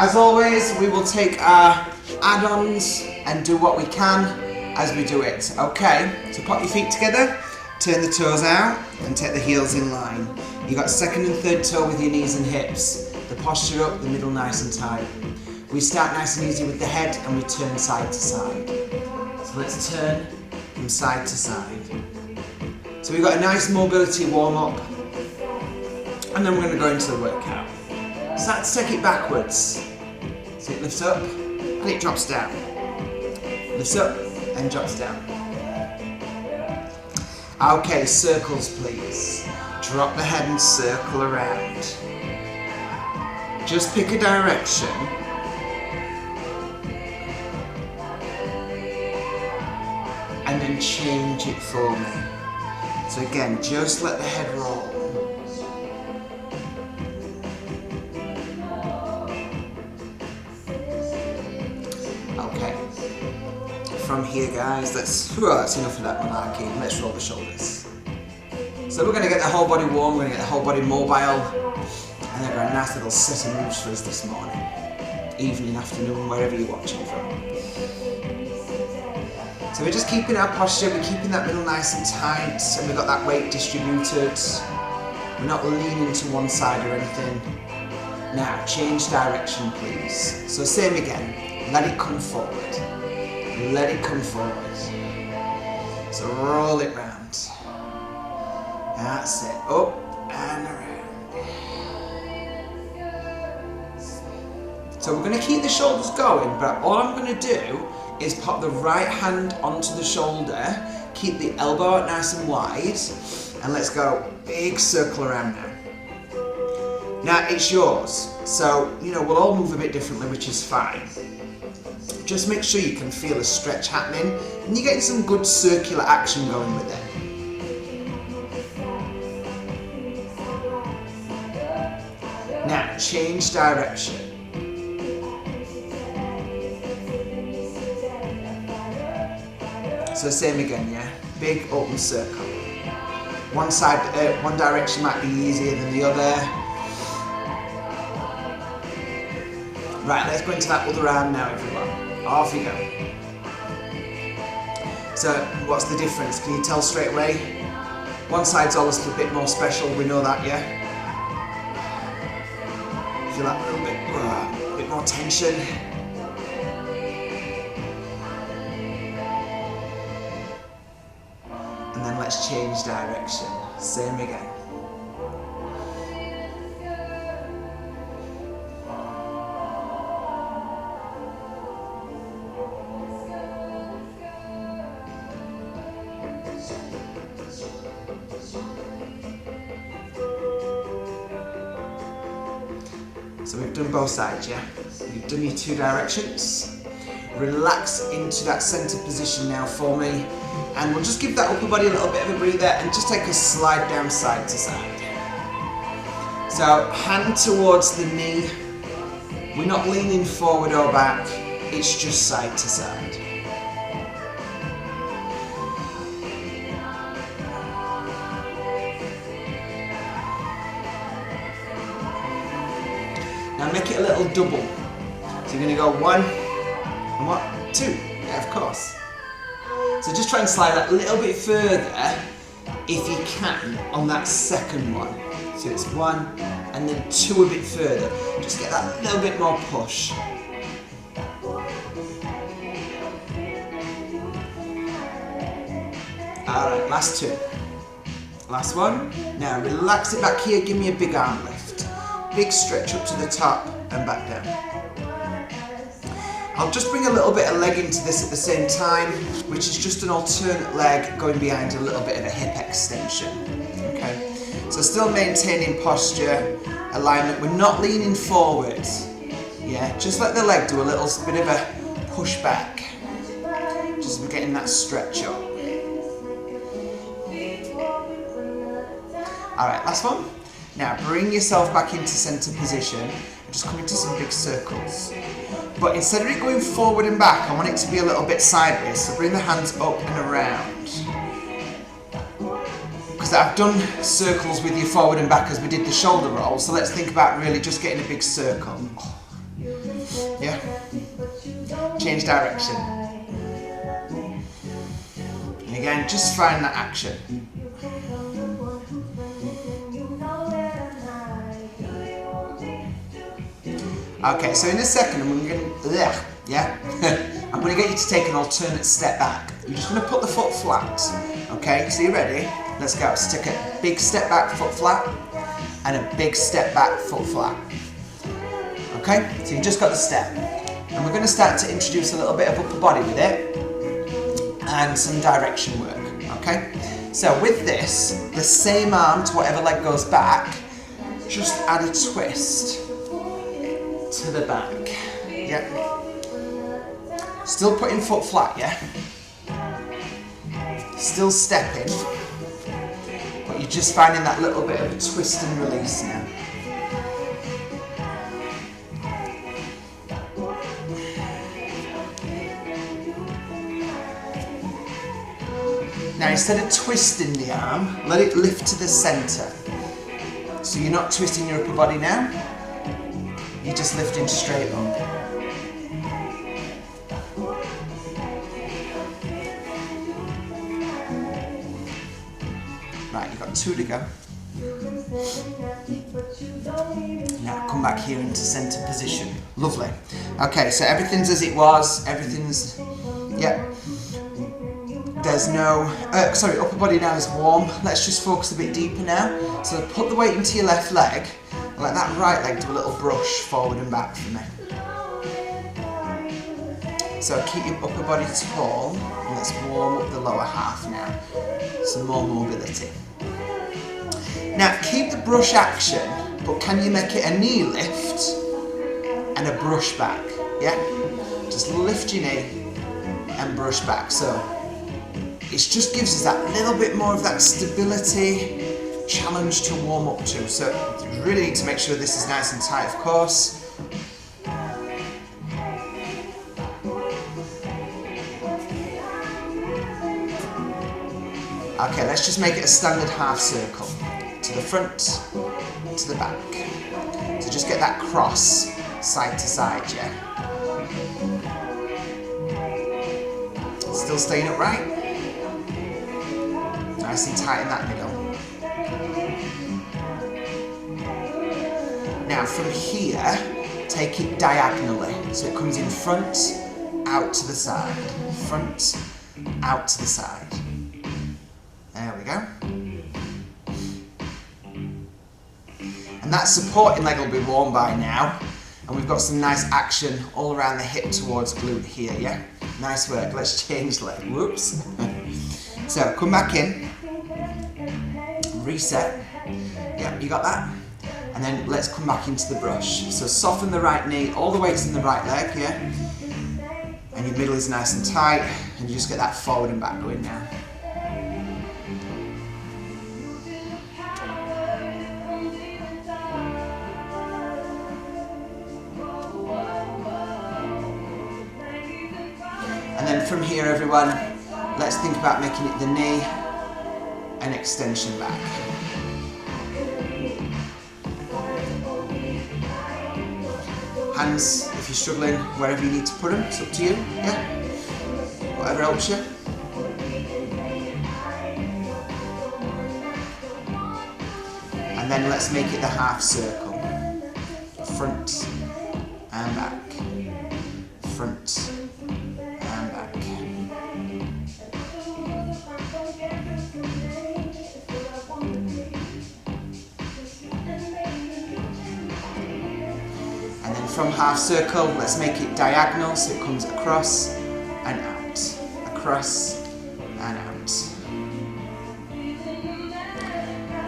As always, we will take our add-ons and do what we can as we do it. Okay, so pop your feet together, turn the toes out and take the heels in line. You got second and third toe with your knees and hips. The posture up, the middle nice and tight. We start nice and easy with the head and we turn side to side. So let's turn from side to side. So we've got a nice mobility warm up and then we're going to go into the workout. Start to take it backwards. So it lifts up and it drops down. Lifts up and drops down. Okay, circles please. Drop the head and circle around. Just pick a direction. And then change it for me. So again, just let the head roll. Okay. From here guys, that's enough of that malarkey. Let's roll the shoulders. So we're going to get the whole body warm, we're going to get the whole body mobile. And they've got a nice little set of moves for us this morning. Evening, afternoon, wherever you're watching from. So we're just keeping our posture, we're keeping that middle nice and tight, and we've got that weight distributed. We're not leaning to one side or anything. Now, change direction please. So same again, let it come forward. Let it come forward. So roll it round. That's it, up and around. So we're going to keep the shoulders going, but all I'm going to do is pop the right hand onto the shoulder, keep the elbow out nice and wide, and let's go big circle around now. Now it's yours, so we'll all move a bit differently, which is fine. Just make sure you can feel a stretch happening, and you're getting some good circular action going with it. Now change direction. So same again, yeah? Big open circle. One side, one direction might be easier than the other. Right, let's go into that other arm now, everyone. Off you go. So, what's the difference? Can you tell straight away? One side's always a bit more special, we know that, yeah? Feel that little bit more tension. And then let's change direction. Same again. So we've done both sides, yeah? You've done your two directions. Relax into that center position now for me. And we'll just give that upper body a little bit of a breather and just take a slide down side to side. So hand towards the knee. We're not leaning forward or back, it's just side to side. Now make it a little double. So you're going to go 1 and what? 2. Yeah, of course. So just try and slide that a little bit further, if you can, on that second one. So it's 1 and then 2 a bit further. Just get that little bit more push. Alright, last 2. Last one. Now relax it back here, give me a big arm lift. Big stretch up to the top and back down. I'll just bring a little bit of leg into this at the same time, which is just an alternate leg going behind a little bit of a hip extension. Okay, so still maintaining posture, alignment. We're not leaning forward. Yeah, just let the leg do a little bit of a push back. Just getting that stretch up. Alright, last one. Now bring yourself back into center position. Just come into some big circles. But instead of it going forward and back, I want it to be a little bit sideways. So bring the hands up and around. Because I've done circles with you forward and back as we did the shoulder roll. So let's think about really just getting a big circle. Yeah? Change direction. And again, just find that action. Okay, so in a second I'm going to, yeah? I'm going to get you to take an alternate step back. You're just going to put the foot flat. Okay, so you ready? Let's go. So take a big step back, foot flat, and a big step back, foot flat. Okay, so you just got the step. And we're going to start to introduce a little bit of upper body with it and some direction work. Okay, so with this, the same arm to whatever leg goes back, just add a twist to the back. Yeah. Still putting foot flat, yeah? Still stepping, but you're just finding that little bit of a twist and release now. Now instead of twisting the arm, let it lift to the centre. So you're not twisting your upper body now, you're just lifting straight up. Right, you've got 2 to go. Now come back here into centre position. Lovely. Okay, so everything's as it was, everything's, yeah. There's no, upper body now is warm. Let's just focus a bit deeper now. So put the weight into your left leg, and let that right leg do a little brush forward and back for me. So keep your upper body tall, and let's warm up the lower half now. Some more mobility. Now keep the brush action, but can you make it a knee lift and a brush back? Yeah? Just lift your knee and brush back. So it just gives us that little bit more of that stability challenge to warm up to. So you really need to make sure this is nice and tight, of course. Okay, let's just make it a standard half circle. To the front, to the back. So just get that cross side to side, yeah? Still staying upright. Nice and tight in that middle. Now from here, take it diagonally. So it comes in front, out to the side. Front, out to the side. There we go. And that supporting leg will be warm by now. And we've got some nice action all around the hip towards glute here, yeah? Nice work. Let's change leg. Whoops. So come back in. Reset. Yeah, you got that? And then let's come back into the brush. So soften the right knee, all the weight's in the right leg, yeah? And your middle is nice and tight, and you just get that forward and back going now. And then from here, everyone, let's think about making it the knee and extension back. Hands, if you're struggling, wherever you need to put them, it's up to you, yeah? Whatever helps you. And then let's make it the half circle. Front and back. Front and back. And then from half circle, let's make it diagonal so it comes across and out. Across and out.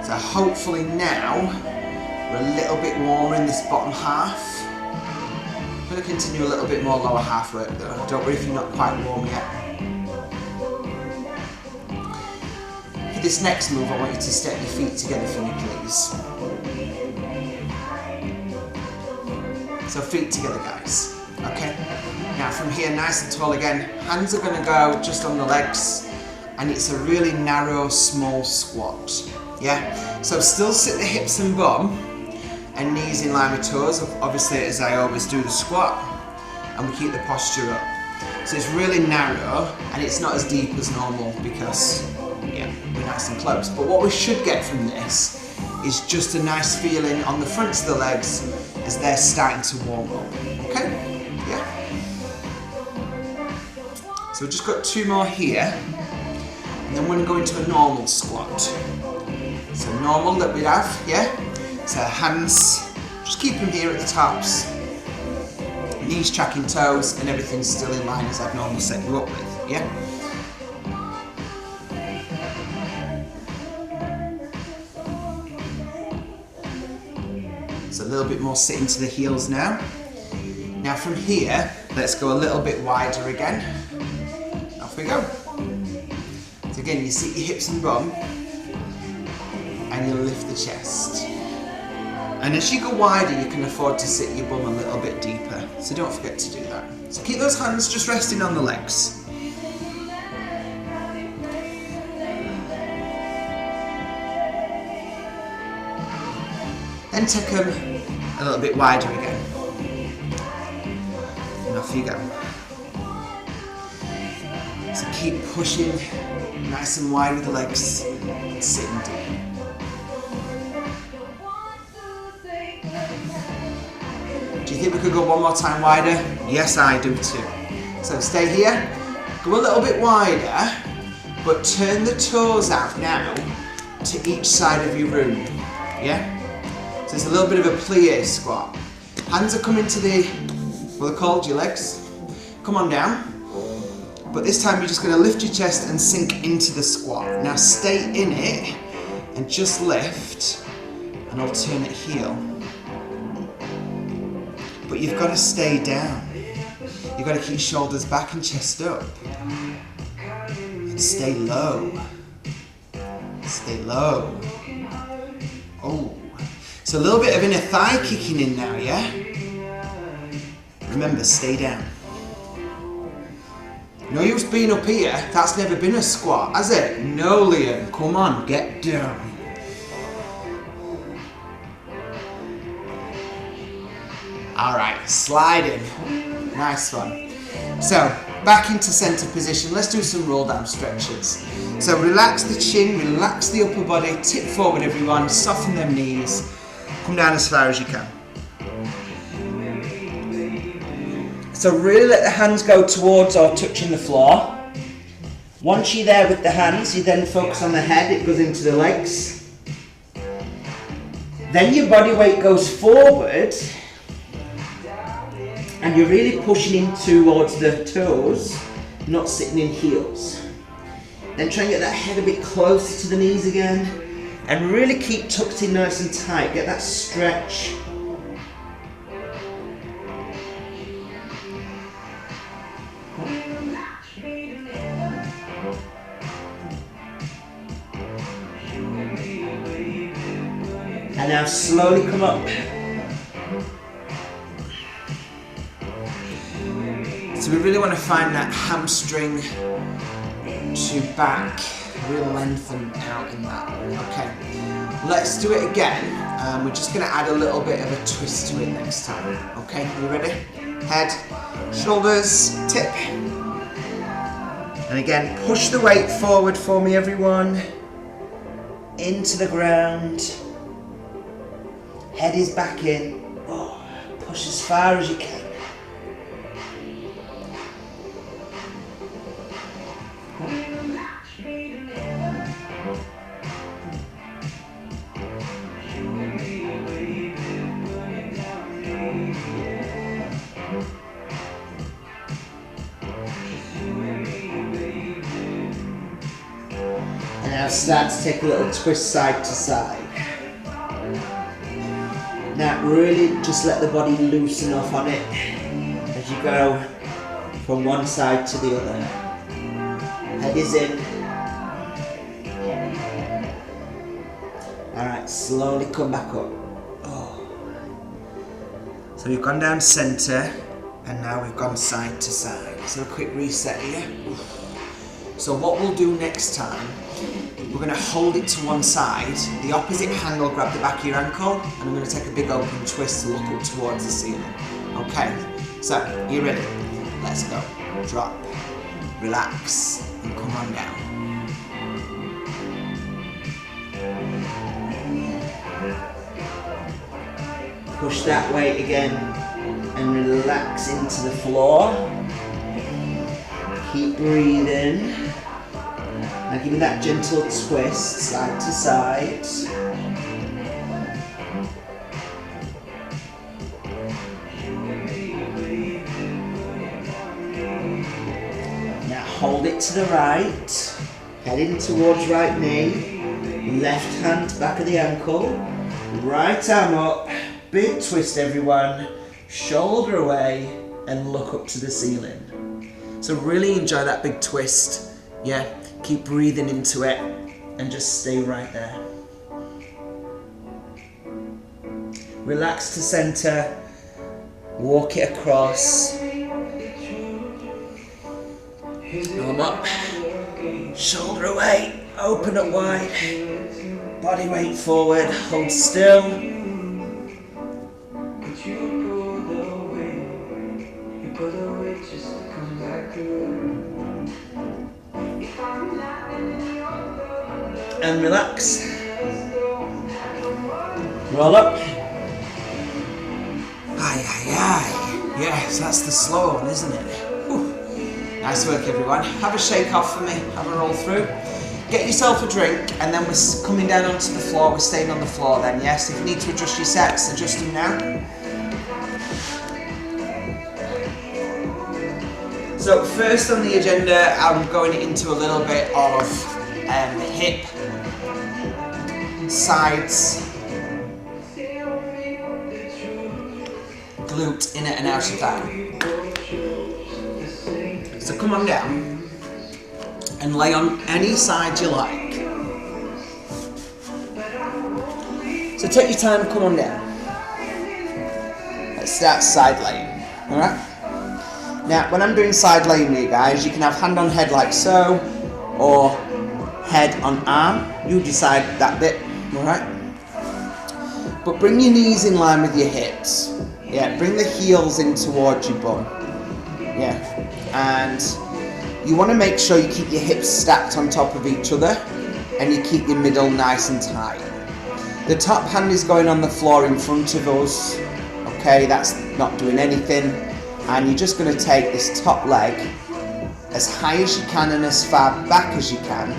So hopefully now we're a little bit warmer in this bottom half. I'm going to continue a little bit more lower half work though. Don't worry if you're not quite warm yet. For this next move, I want you to step your feet together for me, please. So feet together, guys. Okay? Now from here, nice and tall again. Hands are going to go just on the legs, and it's a really narrow, small squat. Yeah? So still sit the hips and bum, and knees in line with toes, obviously as I always do the squat. and we keep the posture up. So it's really narrow and it's not as deep as normal because, yeah, we're nice and close. But what we should get from this is just a nice feeling on the fronts of the legs as they're starting to warm up. Okay? Yeah. So we've just got 2 more here, and then we're going to go into a normal squat. So normal that we'd have, yeah? So hands, just keep them here at the tops. Knees tracking toes, and everything's still in line as I've normally set you up with, yeah? So a little bit more sitting to the heels now. Now from here, let's go a little bit wider again. Off we go. So again, you sit your hips and bum, and you lift the chest. And as you go wider, you can afford to sit your bum a little bit deeper. So don't forget to do that. So keep those hands just resting on the legs. Then take them a little bit wider again. And off you go. So keep pushing nice and wide with the legs and sitting deep. Do you think we could go one more time wider? Yes, I do too. So stay here, go a little bit wider, but turn the toes out now to each side of your room. Yeah? So it's a little bit of a plie squat. Hands are coming to the, what they're called, your legs. Come on down. But this time you're just going to lift your chest and sink into the squat. Now stay in it and just lift an alternate heel. But you've got to stay down. You've got to keep shoulders back and chest up. And stay low. Stay low. Oh. So a little bit of inner thigh kicking in now, yeah? Remember, stay down. No use being up here. That's never been a squat, has it? No, Liam. Come on, get down. Alright, slide in. Nice one. So, back into center position. Let's do some roll down stretches. So relax the chin, relax the upper body, tip forward everyone, soften them knees. Come down as far as you can. So really let the hands go towards or touching the floor. Once you're there with the hands, you then focus on the head, it goes into the legs. Then your body weight goes forward and you're really pushing in towards the toes, not sitting in heels. Then try and get that head a bit closer to the knees again and really keep tucked in nice and tight, get that stretch. And now slowly come up. So we really want to find that hamstring to back, real lengthen out in that. Okay, let's do it again. We're just going to add a little bit of a twist to it next time. Okay, you ready? Head, shoulders, tip. And again, push the weight forward for me, everyone. Into the ground. Head is back in. Oh, push as far as you can. And now start to take a little twist side to side. Now really just let the body loosen off on it as you go from one side to the other. Head is in. Alright, slowly come back up. Oh. So we've gone down centre and now we've gone side to side. So a quick reset here. So what we'll do next time, we're going to hold it to one side, the opposite hand will grab the back of your ankle, and I'm going to take a big open twist to look up towards the ceiling. Okay, So, are you ready? Let's go. Drop, relax, and come on down. Push that weight again and relax into the floor. Keep breathing. Now give me that gentle twist, side to side. Now hold it to the right, heading towards right knee, left hand back of the ankle, right arm up, big twist everyone, shoulder away and look up to the ceiling. So really enjoy that big twist, yeah, keep breathing into it and just stay right there. Relax to center, walk it across, arm up, shoulder away, open up wide, body weight forward, hold still. And relax. Roll up. Aye, aye, aye. Yes, that's the slow one, isn't it? Whew. Nice work, everyone. Have a shake off for me. Have a roll through. Get yourself a drink, and then we're coming down onto the floor. We're staying on the floor then, yes? If you need to adjust your sets, adjust them now. So first on the agenda, I'm going into a little bit of hip, sides, glute, in it and out of that. So come on down and lay on any side you like. So take your time, come on down. Let's start side laying, alright? Now, when I'm doing side laying with you guys, you can have hand on head like so, or head on arm. You decide that bit, alright? But bring your knees in line with your hips. Yeah, bring the heels in towards your bum. Yeah, and you want to make sure you keep your hips stacked on top of each other, and you keep your middle nice and tight. The top hand is going on the floor in front of us. Okay, that's not doing anything. And you're just going to take this top leg as high as you can and as far back as you can,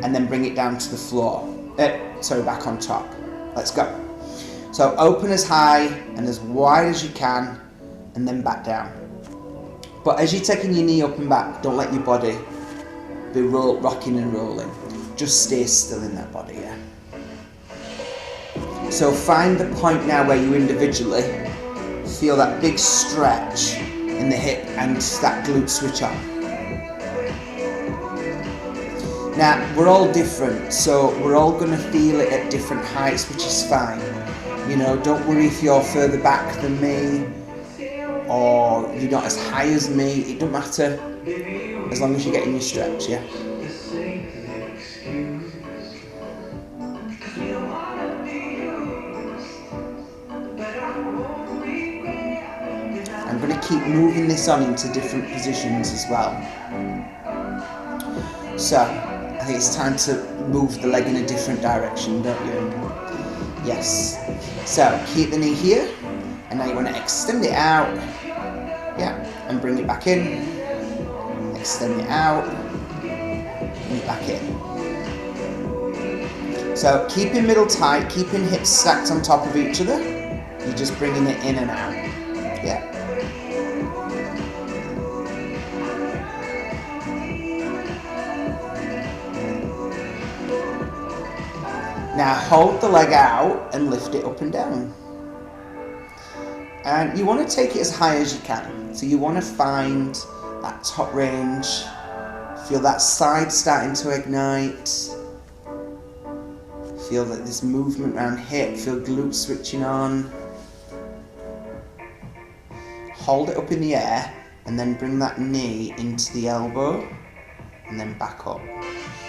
and then bring it down to the floor. Back on top. Let's go. So open as high and as wide as you can, and then back down. But as you're taking your knee up and back, don't let your body be rocking and rolling. Just stay still in that body, yeah? So find the point now where you individually feel that big stretch in the hip and that glute switch on. Now, we're all different, so we're all going to feel it at different heights, which is fine. You know, don't worry if you're further back than me, or you're not as high as me, it doesn't matter, as long as you're getting your stretch, yeah? I'm going to keep moving this on into different positions as well. So, I think it's time to move the leg in a different direction, don't you? Yes. So, keep the knee here, and now you want to extend it out, yeah, and bring it back in, extend it out, bring it back in. So, keeping middle tight, keeping hips stacked on top of each other, you're just bringing it in and out, yeah. Now hold the leg out and lift it up and down. And you want to take it as high as you can. So you want to find that top range. Feel that side starting to ignite. Feel that this movement around hip. Feel glutes switching on. Hold it up in the air and then bring that knee into the elbow and then back up.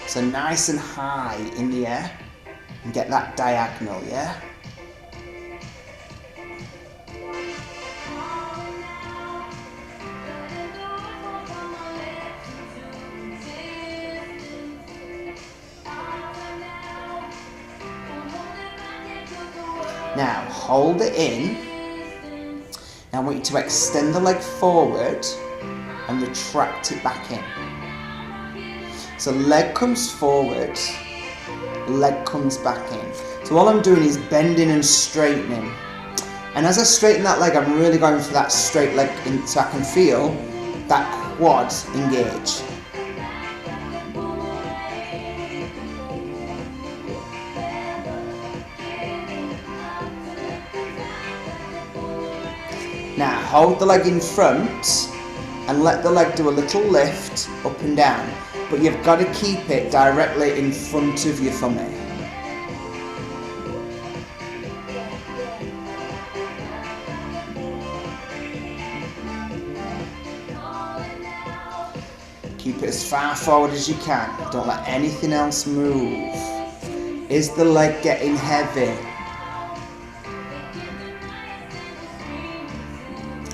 So nice and high in the air. And get that diagonal, yeah? Now hold it in. Now I want you to extend the leg forward and retract it back in. So leg comes forward, leg comes back in. So all I'm doing is bending and straightening. And as I straighten that leg, I'm really going for that straight leg in, so I can feel that quad engage. Now hold the leg in front and let the leg do a little lift up and down. But you've got to keep it directly in front of you for me. Keep it as far forward as you can. Don't let anything else move. Is the leg getting heavy?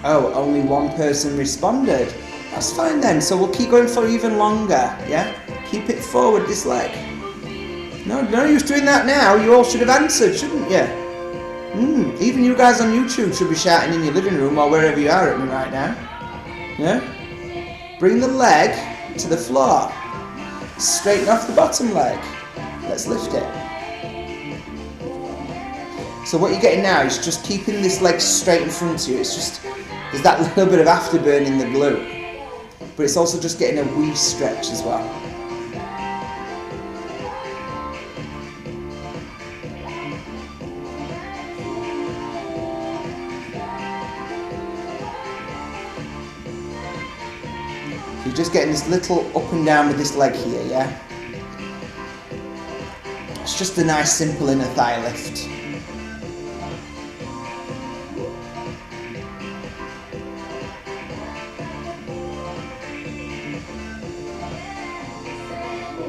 Oh, only one person responded. That's fine then, so we'll keep going for even longer, yeah? Keep it forward, this leg. No use doing that now. You all should have answered, shouldn't you? Even you guys on YouTube should be shouting in your living room or wherever you are at me right now. Yeah? Bring the leg to the floor. Straighten off the bottom leg. Let's lift it. So what you're getting now is just keeping this leg straight in front of you. It's just, there's that little bit of afterburn in the glute. But it's also just getting a wee stretch as well. So you're just getting this little up and down with this leg here, yeah? It's just a nice simple inner thigh lift.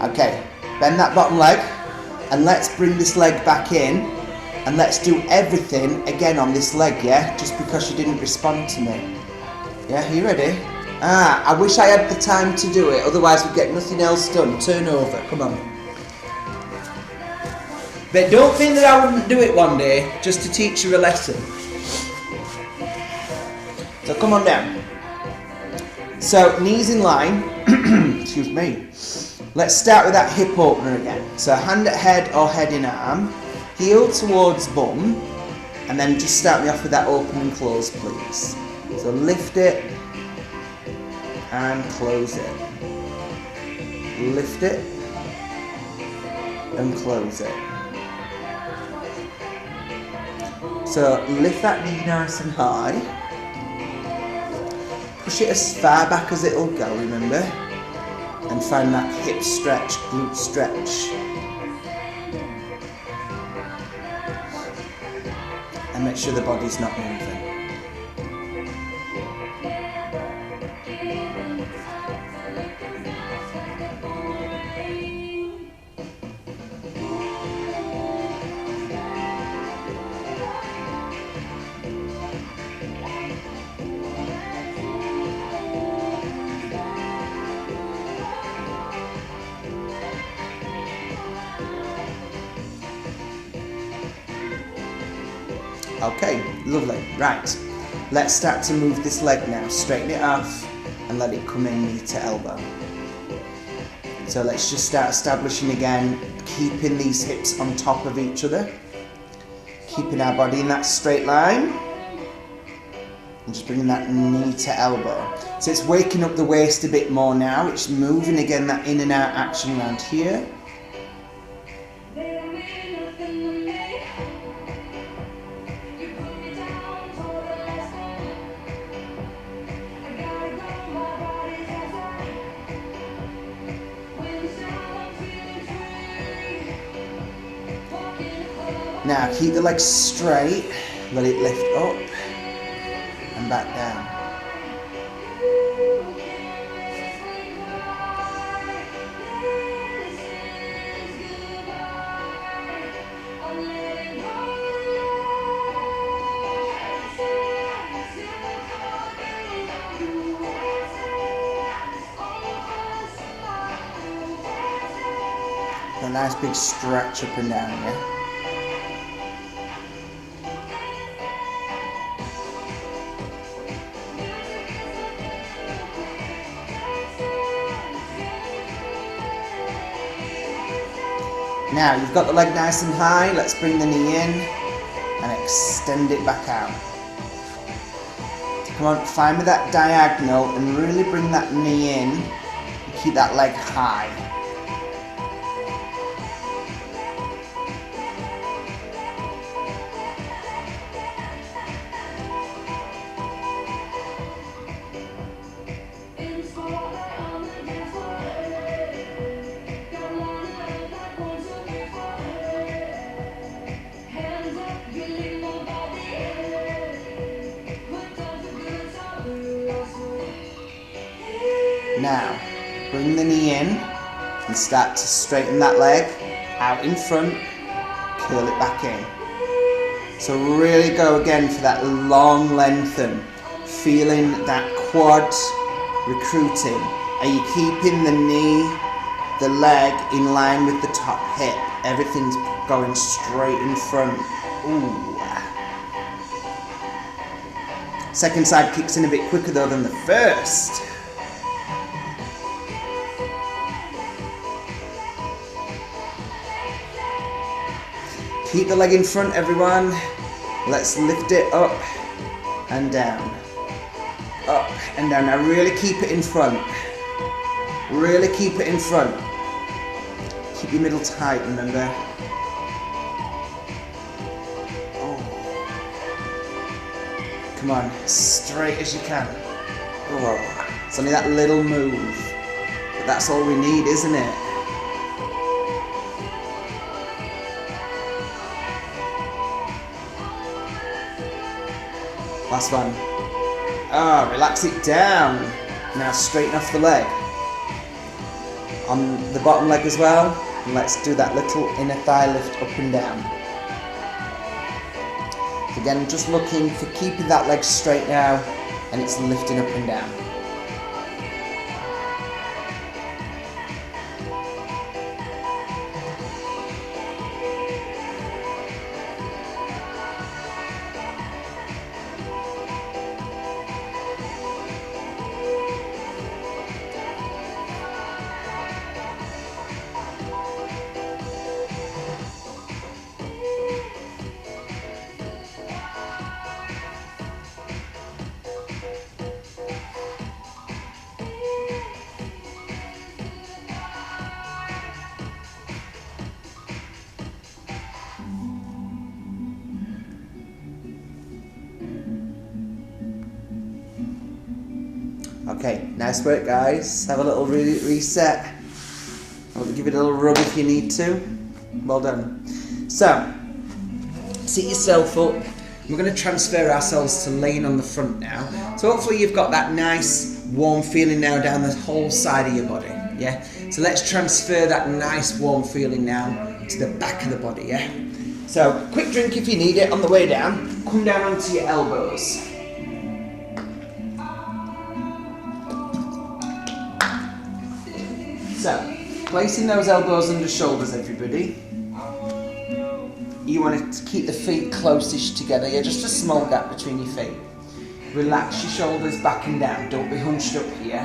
Okay, bend that bottom leg and let's bring this leg back in and let's do everything again on this leg, yeah? Just because you didn't respond to me. Yeah, are you ready? I wish I had the time to do it, otherwise we'd get nothing else done. Turn over, come on. But don't think that I wouldn't do it one day just to teach you a lesson. So come on down. So knees in line, excuse me. Let's start with that hip opener again. So hand at head or head in arm, heel towards bum, and then just start me off with that open and close, please. So lift it and close it. Lift it and close it. So lift that knee nice and high. Push it as far back as it'll go, remember? And find that hip stretch, glute stretch. And make sure the body's not moving. Okay, lovely. Right, let's start to move this leg now. Straighten it off and let it come in knee to elbow. So let's just start establishing again, keeping these hips on top of each other. Keeping our body in that straight line. And just bringing that knee to elbow. So it's waking up the waist a bit more now. It's moving again that in and out action around here. Now keep the legs straight, let it lift up and back down. A nice big stretch up and down, yeah? Now you've got the leg nice and high, let's bring the knee in and extend it back out. Come on, find me that diagonal and really bring that knee in and keep that leg high. Now, bring the knee in and start to straighten that leg out in front, curl it back in. So really go again for that long lengthen, feeling that quad recruiting. Are you keeping the knee, the leg in line with the top hip? Everything's going straight in front. Ooh. Second side kicks in a bit quicker though than the first. Keep the leg in front, everyone. Let's lift it up and down. Up and down. Now really keep it in front. Really keep it in front. Keep your middle tight, remember. Oh. Come on, straight as you can. Oh. It's only that little move. But that's all we need, isn't it? Last one. Ah, relax it down. Now straighten off the leg. On the bottom leg as well. And let's do that little inner thigh lift up and down. Again, just looking for keeping that leg straight now, and it's lifting up and down. Okay, nice work guys. Have a little reset. I'll give it a little rub if you need to. Well done. So, sit yourself up. We're going to transfer ourselves to laying on the front now. So hopefully you've got that nice warm feeling now down the whole side of your body. Yeah. So let's transfer that nice warm feeling now to the back of the body. Yeah. So quick drink if you need it on the way down. Come down onto your elbows. So, placing those elbows under shoulders, everybody. You want to keep the feet closest together. Yeah, just a small gap between your feet. Relax your shoulders back and down. Don't be hunched up here.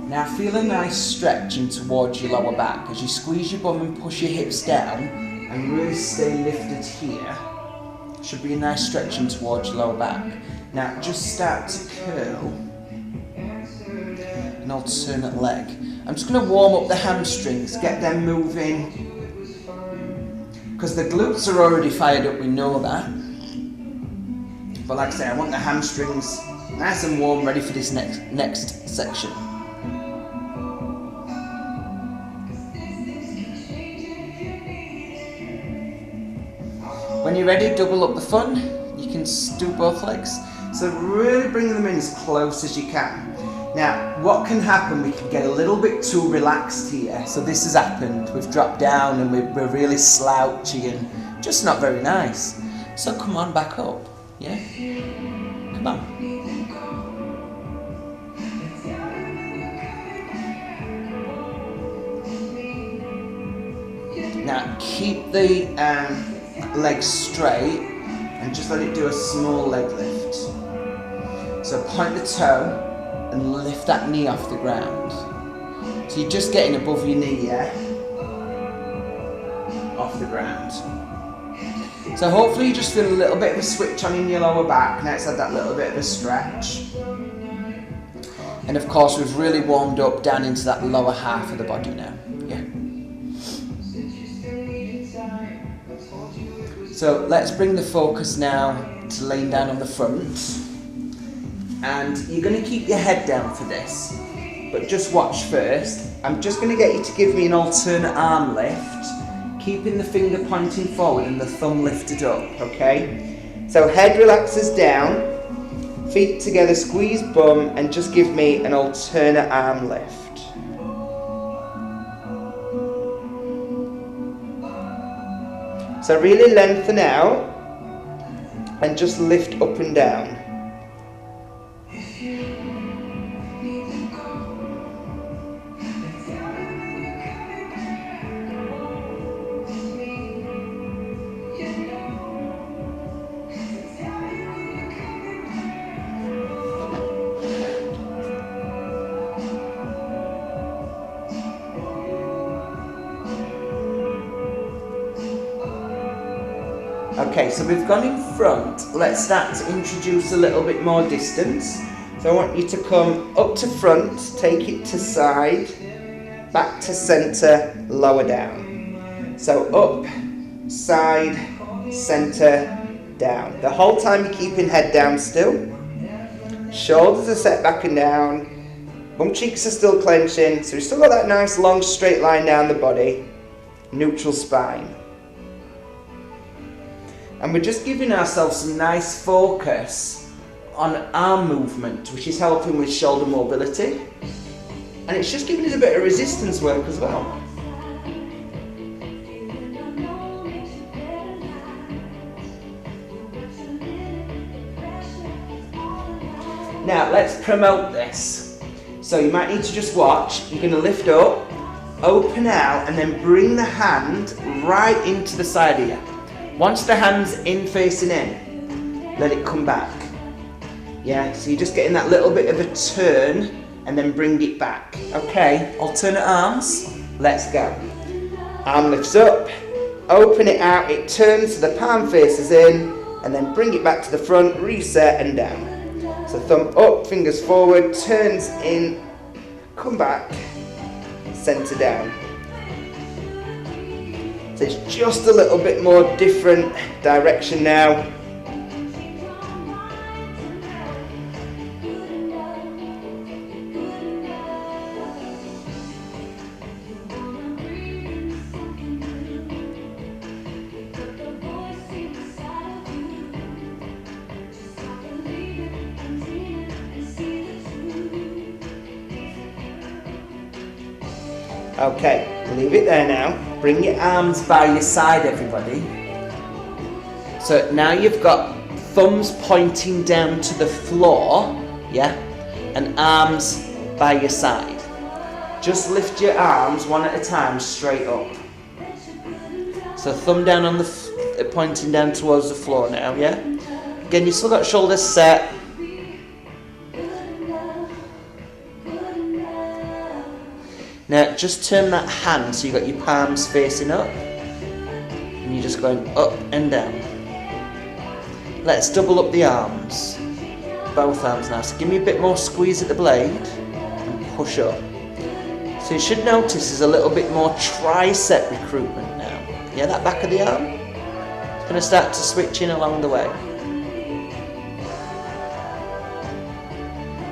Now feel a nice stretching towards your lower back as you squeeze your bum and push your hips down and really stay lifted here. Should be a nice stretching towards your lower back. Now just start to curl an alternate leg. I'm just going to warm up the hamstrings, get them moving, because the glutes are already fired up, we know that. But like I say, I want the hamstrings nice and warm, ready for this next section. When you're ready, double up the fun. You can do both legs. So really bring them in as close as you can. Now, what can happen, we can get a little bit too relaxed here. So this has happened, we've dropped down and we're really slouchy and just not very nice. So come on, back up, yeah? Come on. Now, keep the legs straight and just let it do a small leg lift. So point the toe and lift that knee off the ground. So you're just getting above your knee, yeah? Off the ground. So hopefully you just feel a little bit of a switch on in your lower back. Now it's had that little bit of a stretch. And of course we've really warmed up down into that lower half of the body now. Yeah. So let's bring the focus now to laying down on the front. And you're going to keep your head down for this. But just watch first. I'm just going to get you to give me an alternate arm lift, keeping the finger pointing forward and the thumb lifted up, okay? So head relaxes down, feet together, squeeze bum, and just give me an alternate arm lift. So really lengthen out and just lift up and down. Okay, so we've gone in front. Let's start to introduce a little bit more distance. So I want you to come up to front, take it to side, back to centre, lower down. So up, side, centre, down. The whole time you're keeping head down still. Shoulders are set back and down. Bum cheeks are still clenching. So we've still got that nice long straight line down the body. Neutral spine. And we're just giving ourselves some nice focus on arm movement, which is helping with shoulder mobility. And it's just giving us a bit of resistance work as well. Now let's promote this. So you might need to just watch. You're going to lift up, open out, and then bring the hand right into the side of you. Once the hand's in facing in, let it come back. Yeah, so you're just getting that little bit of a turn and then bring it back. Okay, alternate arms, let's go. Arm lifts up, open it out, it turns so the palm faces in, and then bring it back to the front, reset and down. So thumb up, fingers forward, turns in, come back, center down. So it's just a little bit more different direction now. Okay, leave it there now. Bring your arms by your side, everybody. So now you've got thumbs pointing down to the floor, yeah, and arms by your side. Just lift your arms one at a time straight up. So thumb down on the pointing down towards the floor now, yeah. Again, you've still got shoulders set. Now just turn that hand so you've got your palms facing up and you're just going up and down. Let's double up the arms, both arms now. So give me a bit more squeeze at the blade and push up. So you should notice there's a little bit more tricep recruitment now. Yeah, that back of the arm. It's going to start to switch in along the way.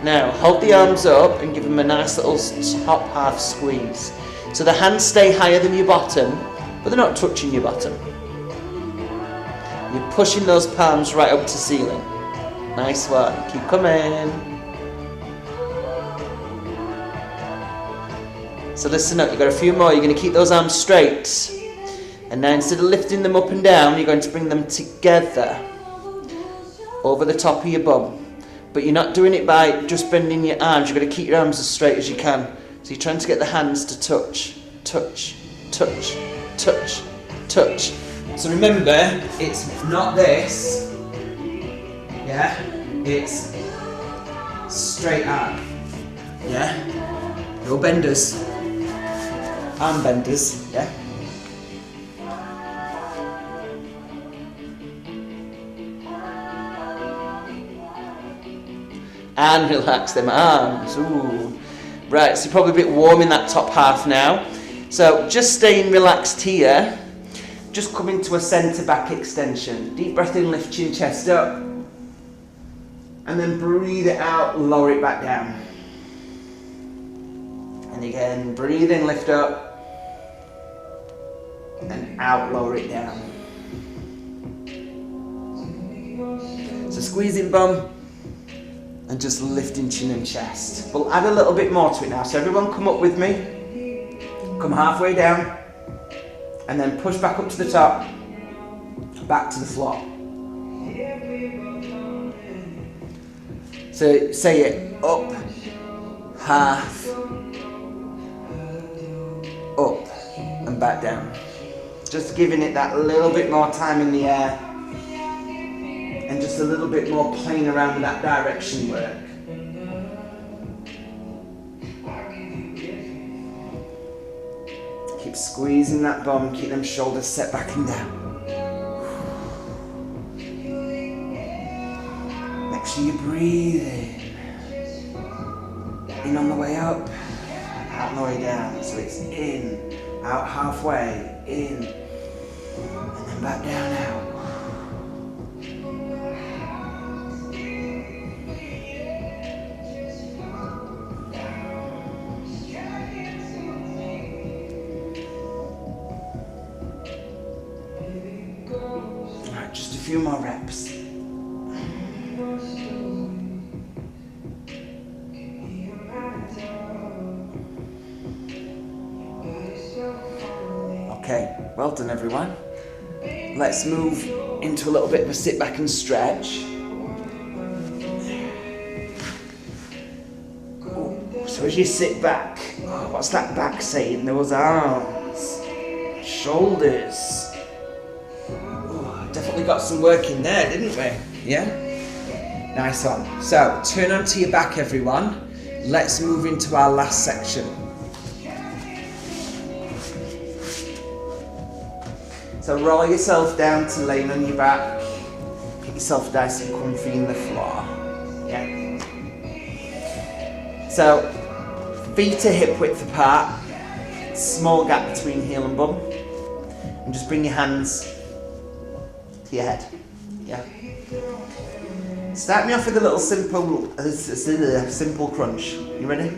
Now, hold the arms up and give them a nice little top half squeeze. So the hands stay higher than your bottom, but they're not touching your bottom. You're pushing those palms right up to ceiling. Nice one. Keep coming. So listen up, you've got a few more. You're going to keep those arms straight. And now instead of lifting them up and down, you're going to bring them together over the top of your bum. But you're not doing it by just bending your arms. You've got to keep your arms as straight as you can. So you're trying to get the hands to touch, touch, touch, touch, touch. So remember, it's not this. Yeah? It's straight arm. Yeah? No benders. Arm benders. Yeah? And relax them arms. Ooh. Right, so you're probably a bit warm in that top half now. So just staying relaxed here. Just come into a centre back extension. Deep breath in, lift your chest up. And then breathe it out, lower it back down. And again, breathe in, lift up. And out, lower it down. So squeezing bum and just lifting chin and chest. We'll add a little bit more to it now. So everyone come up with me. Come halfway down. And then push back up to the top. Back to the floor. So say it. Up. Half. Up. And back down. Just giving it that little bit more time in the air. And just a little bit more playing around with that direction work. Keep squeezing that bum, keep them shoulders set back and down. Make sure you breathe in on the way up, out on the way down. So it's in, out halfway, in, and then back down out. Just a few more reps. Okay, well done everyone. Let's move into a little bit of a sit back and stretch. Ooh, so as you sit back, what's that back saying? Those arms, shoulders. Definitely got some work in there, didn't we? Yeah? Nice one. So, turn onto your back, everyone. Let's move into our last section. So, roll yourself down to laying on your back. Get yourself nice and comfy in the floor. Yeah? So, feet are hip width apart. Small gap between heel and bum. And just bring your hands your head. Yeah. Start me off with a little simple crunch. You ready?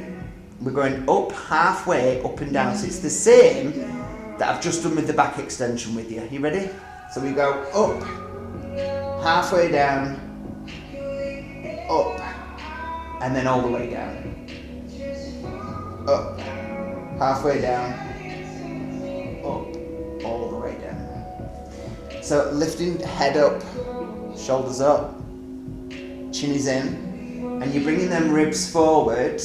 We're going up halfway, up and down. So it's the same that I've just done with the back extension with you. You ready? So we go up, halfway down, up, and then all the way down. Up, halfway down, up, all the way down. So lifting head up, shoulders up, chin is in, and you're bringing them ribs forward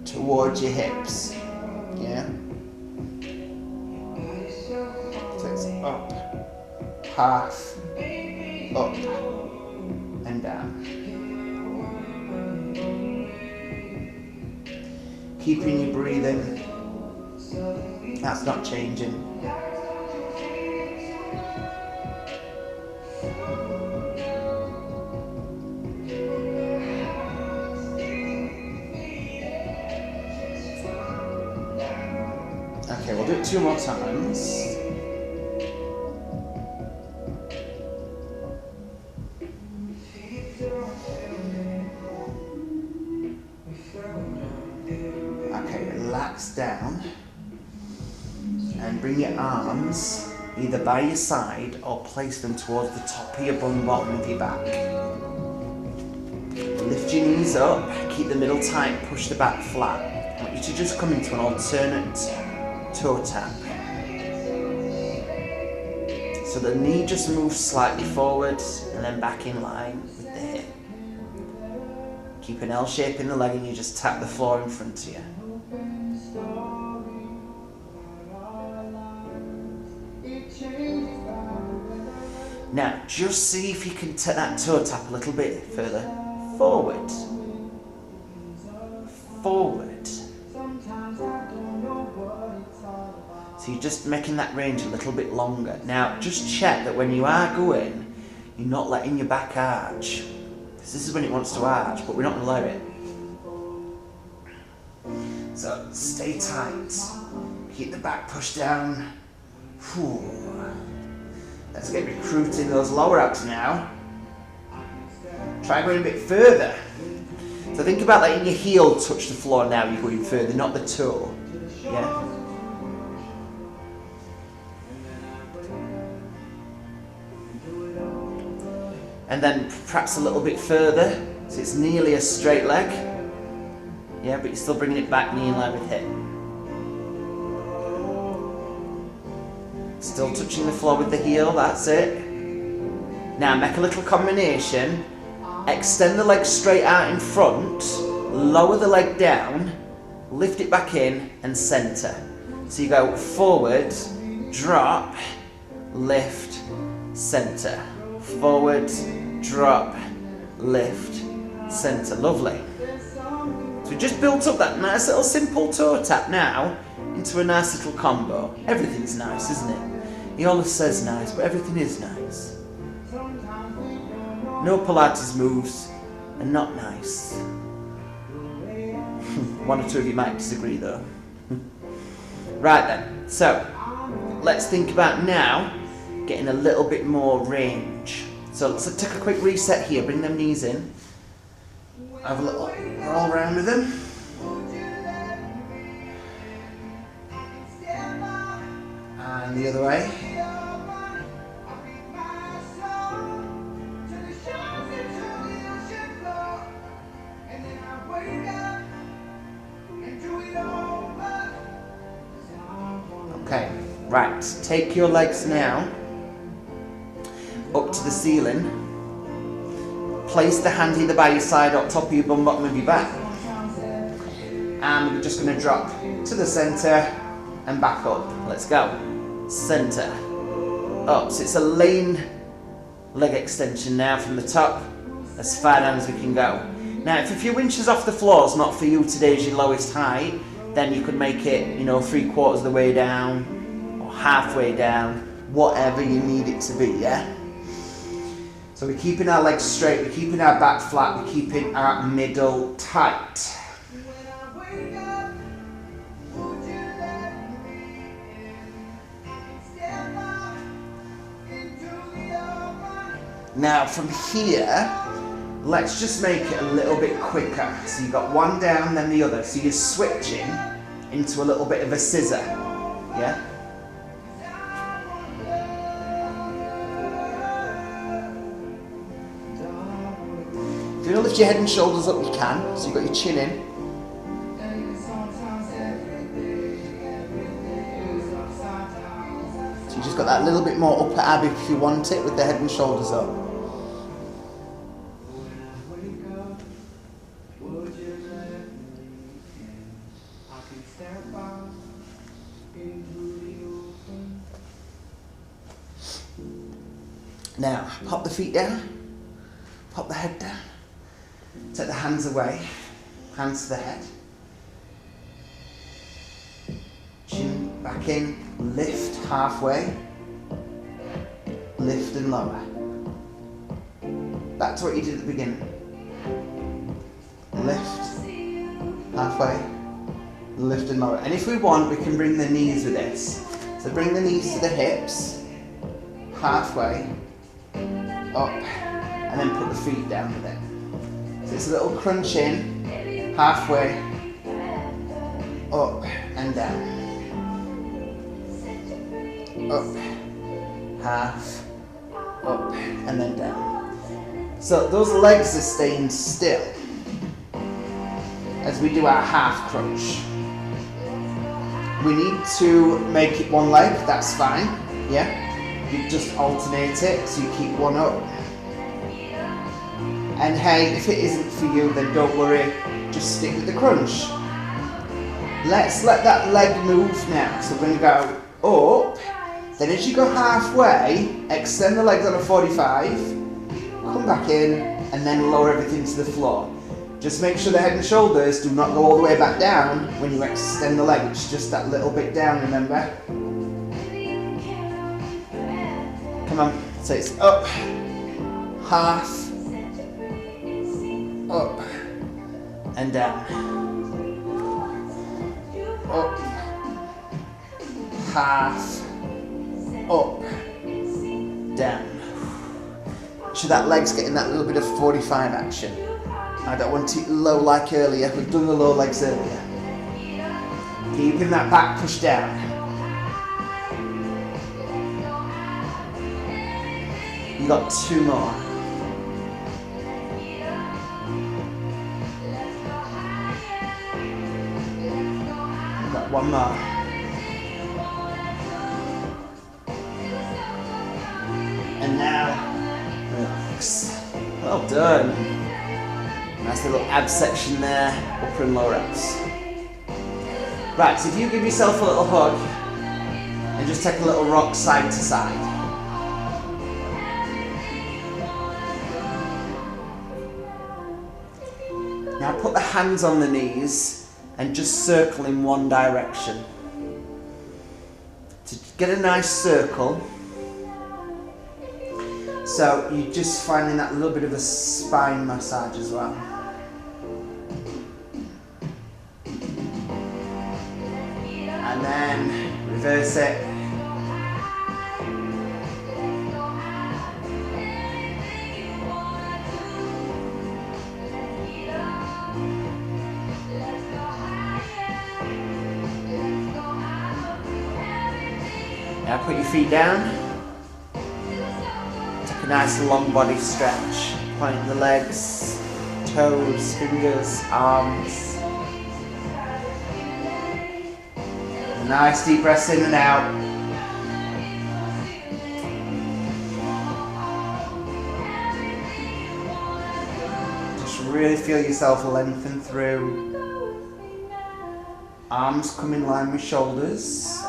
towards your hips. Yeah? So it's up, half, up, and down. Keeping your breathing. That's not changing. Okay, we'll do it 2 more times. Okay, relax down and bring your arms either by your side or place them towards the top of your bum, bottom of your back. Lift your knees up, keep the middle tight, push the back flat. I want you to just come into an alternate toe tap. So the knee just moves slightly forward and then back in line with the hip. Keep an L shape in the leg and you just tap the floor in front of you. Now, just see if you can take that toe tap a little bit further forward. Forward. So you're just making that range a little bit longer. Now, just check that when you are going, you're not letting your back arch. Because this is when it wants to arch, but we're not going to allow it. So stay tight. Keep the back pushed down. Whew. Let's get recruiting those lower abs now. Try going a bit further. So think about letting your heel touch the floor now you're going further, not the toe. Yeah? And then perhaps a little bit further, so it's nearly a straight leg. Yeah, but you're still bringing it back knee in line with hip. Still touching the floor with the heel, that's it. Now make a little combination. Extend the leg straight out in front, lower the leg down, lift it back in and centre. So you go forward, drop, lift, centre. Forward, drop, lift, centre. Lovely. So we just built up that nice little simple toe tap now into a nice little combo. Everything's nice, isn't it? He always says nice, but everything is nice. No Pilates moves are not nice. One or two of you might disagree though. Right then, so let's think about now getting a little bit more range. So let's take a quick reset here, bring them knees in. Have a little roll around with them. And the other way. Okay, right, take your legs now up to the ceiling. Place the hand either by your side or top of your bum, bottom of your back. And we're just going to drop to the centre and back up. Let's go. Centre, up. So it's a lane leg extension now from the top, as far down as we can go. Now if a few inches off the floor is not for you today as your lowest height, then you could make it, 3/4 of the way down or halfway down, whatever you need it to be, yeah? So we're keeping our legs straight, we're keeping our back flat, we're keeping our middle tight. Now from here, let's just make it a little bit quicker. So you've got one down, then the other. So you're switching into a little bit of a scissor, yeah? If you want to lift your head and shoulders up, you can. So you've got your chin in. So you just got that little bit more upper ab if you want it, with the head and shoulders up. Now, pop the feet down, pop the head down, take the hands away, hands to the head, chin back in, lift halfway, lift and lower. Back to what you did at the beginning. Lift, halfway, lift and lower. And if we want, we can bring the knees with this. So bring the knees to the hips, halfway, up, and then put the feet down with it. So it's a little crunch in, halfway, up and down. Up, half, up, and then down. So those legs are staying still as we do our half crunch. We need to make it one leg, that's fine, yeah? You just alternate it, so you keep one up. And hey, if it isn't for you, then don't worry, just stick with the crunch. Let's let that leg move now. So we're going to go up, then as you go halfway, extend the legs on a 45, come back in, and then lower everything to the floor. Just make sure the head and shoulders do not go all the way back down when you extend the leg. It's just that little bit down, remember? Come on, so it's up, half, and down. Up, half, up, down. So that leg's getting that little bit of 45 action. I don't want it low like earlier. We've done the low legs earlier. Keeping that back push down. You got 2 more. You got 1 more. And now, relax. Well done. Nice little ab section there, upper and lower abs. Right, so if you give yourself a little hug and just take a little rock side to side. Now put the hands on the knees and just circle in one direction. To get a nice circle, so you're just finding that little bit of a spine massage as well. And then reverse it. Now put your feet down. Take a nice long body stretch. Point the legs, toes, fingers, arms. Nice deep breaths in and out. Just really feel yourself lengthen through. Arms come in line with shoulders.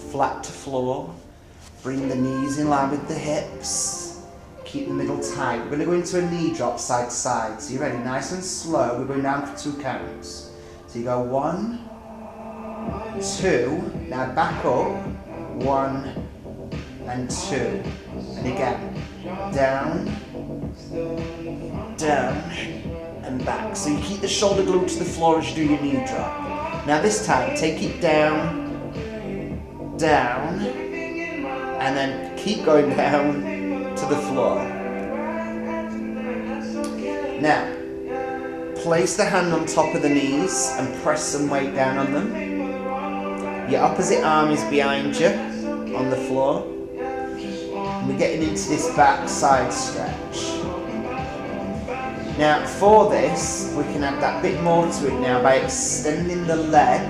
Flat to floor. Bring the knees in line with the hips. Keep the middle tight. We're going to go into a knee drop side to side. So you're ready, nice and slow. We're going down for 2 counts. So you go 1, 2, now back up, 1 and 2, and again, down, down, and back. So you keep the shoulder glued to the floor as you do your knee drop. Now this time, take it down, down, and then keep going down to the floor. Now, place the hand on top of the knees and press some weight down on them. Your opposite arm is behind you on the floor. And we're getting into this back side stretch. Now for this, we can add that bit more to it now by extending the leg,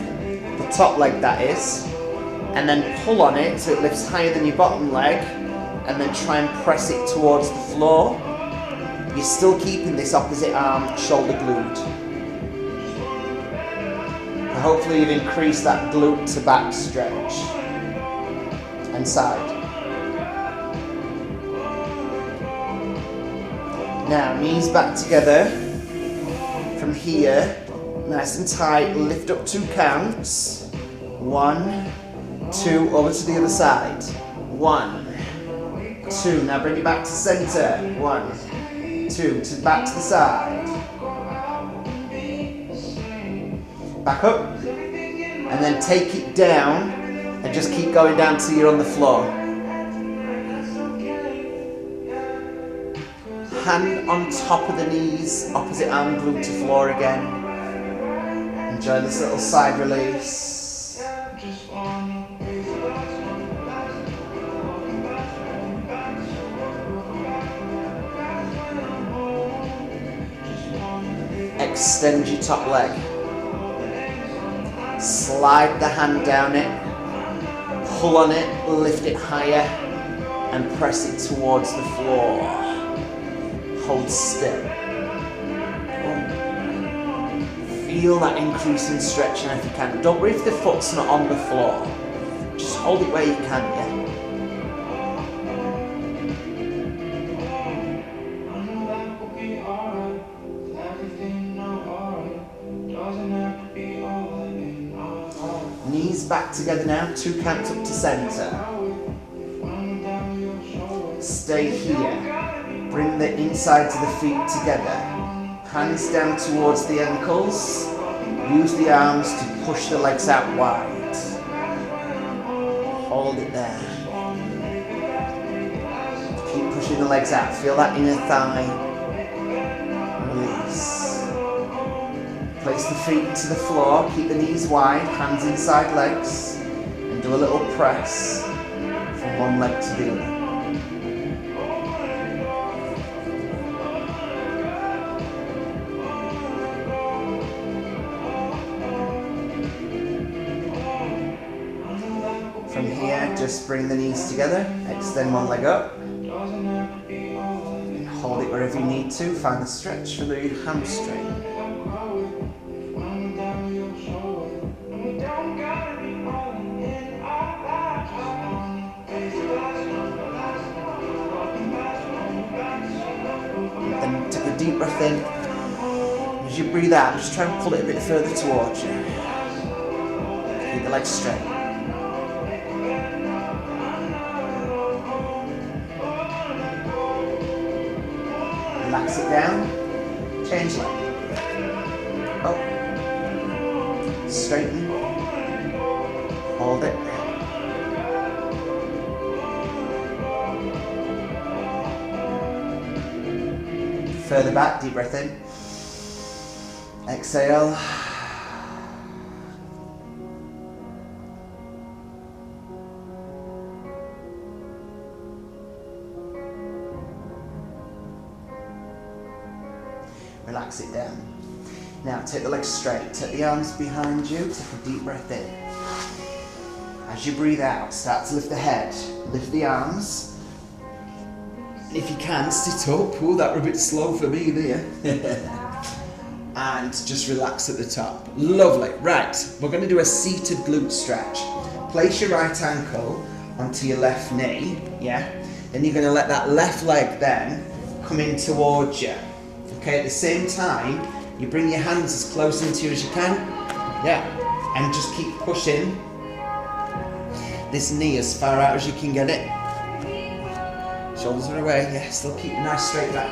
the top leg that is, and then pull on it so it lifts higher than your bottom leg, and then try and press it towards the floor. You're still keeping this opposite arm shoulder glued. Hopefully you've increased that glute to back stretch and side. Now knees back together. From here, nice and tight, lift up 2 counts. 1, 2, over to the other side. 1, 2, now bring it back to center. 1, 2, back to the side. Back up, and then take it down, and just keep going down till you're on the floor. Hand on top of the knees, opposite arm glued to floor again. Enjoy this little side release. Extend your top leg. Slide the hand down it, pull on it, lift it higher, and press it towards the floor. Hold still. Feel that increase in stretch now if you can. Don't worry if the foot's not on the floor. Just hold it where you can, yeah? Knees back together now, 2 counts up to center. Stay here. Bring the insides of the feet together. Hands down towards the ankles. Use the arms to push the legs out wide. Hold it there. Keep pushing the legs out. Feel that inner thigh. Release. Place the feet into the floor. Keep the knees wide. Hands inside legs. And do a little press from one leg to the other. From here, just bring the knees together, extend one leg up, hold it wherever you need to, find the stretch for the hamstring. Then take a deep breath in. As you breathe out, just try and pull it a bit further towards you. Keep the legs straight. Relax it down, change leg. Up, straighten, hold it. Further back, deep breath in. Exhale. Relax it down. Now take the legs straight, take the arms behind you, take a deep breath in. As you breathe out, start to lift the head, lift the arms. And if you can, sit up. Oh, that were a bit slow for me there. And just relax at the top. Lovely. Right, we're going to do a seated glute stretch. Place your right ankle onto your left knee, yeah? Then you're going to let that left leg then come in towards you. Okay, at the same time, you bring your hands as close into you as you can. Yeah, and just keep pushing this knee as far out as you can get it. Shoulders are away, yeah, still keep a nice straight back.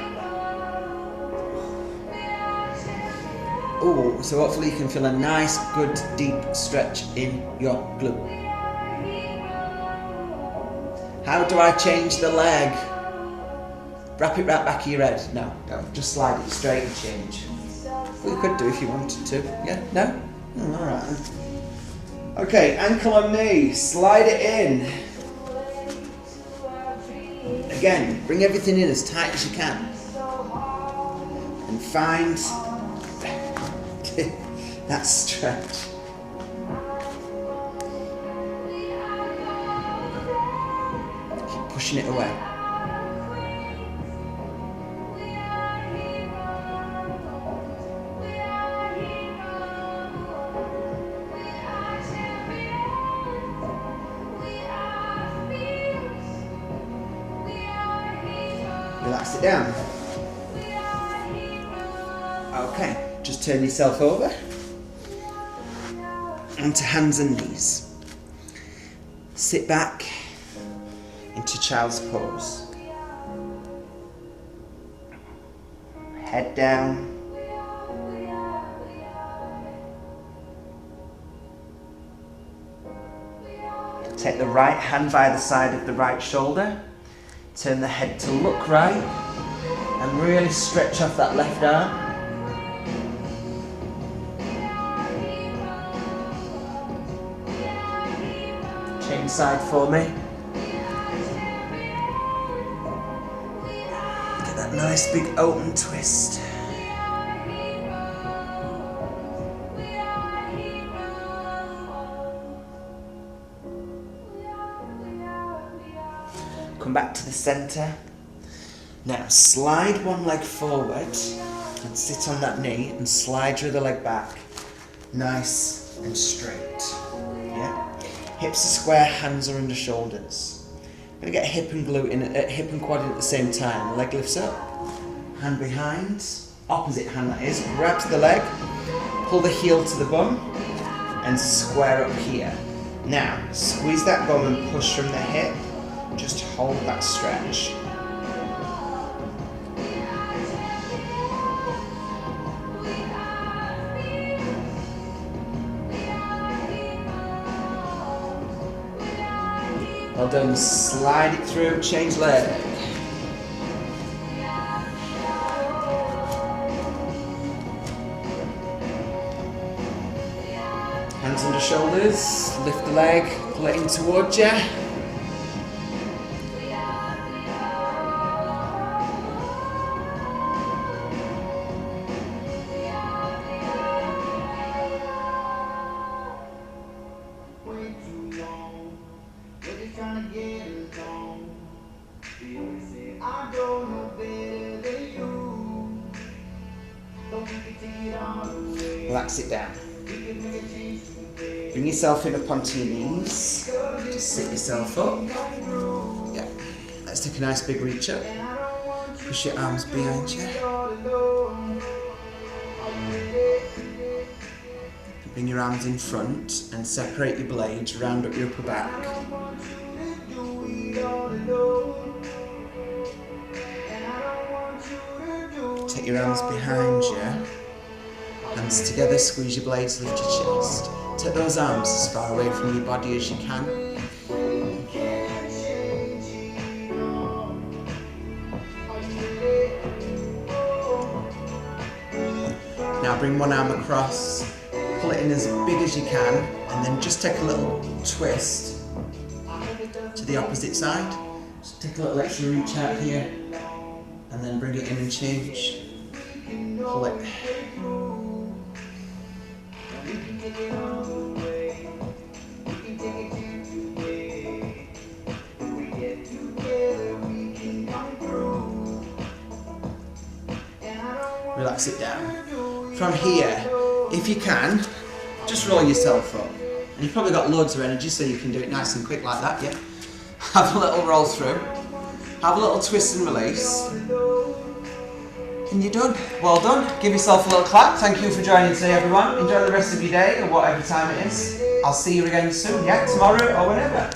Oh, so hopefully you can feel a nice, good, deep stretch in your glute. How do I change the leg? Wrap it right back of your head. No, don't. Just slide it straight and change. Well, you could do if you wanted to. Yeah? No? Alright. Okay, ankle on knee. Slide it in. Again, bring everything in as tight as you can. And find that stretch. Keep pushing it away. Relax it down. Okay, just turn yourself over onto hands and knees. Sit back into child's pose. Head down. Take the right hand by the side of the right shoulder. Turn the head to look right and really stretch off that left arm. Change side for me. Get that nice big open twist. Come back to the centre. Now slide one leg forward and sit on that knee and slide your other leg back. Nice and straight. Yeah. Hips are square, hands are under shoulders. I'm going to get hip and glute in, hip and quad in at the same time. Leg lifts up, hand behind, opposite hand that is, grab to the leg, pull the heel to the bum and square up here. Now squeeze that bum and push from the hip. Just hold that stretch. Well done. Slide it through, change leg. Hands under shoulders, lift the leg, pull it in towards you. Relax it down. Bring yourself in up onto your knees. Just sit yourself up. Yeah. Let's take a nice big reach up. Push your arms behind you. Bring your arms in front and separate your blades, round up your upper back. Take your arms behind you. Hands together, squeeze your blades, lift your chest. Take those arms as far away from your body as you can. Now bring one arm across, pull it in as big as you can, and then just take a little twist to the opposite side. Just take a little extra reach out here, and then bring it in and change. Pull it. Relax it down. From here, if you can, just roll yourself up. And you've probably got loads of energy, so you can do it nice and quick like that, yeah? Have a little roll through. Have a little twist and release. And you're done. Well done. Give yourself a little clap. Thank you for joining today, everyone. Enjoy the rest of your day, or whatever time it is. I'll see you again soon, yeah? Tomorrow or whenever.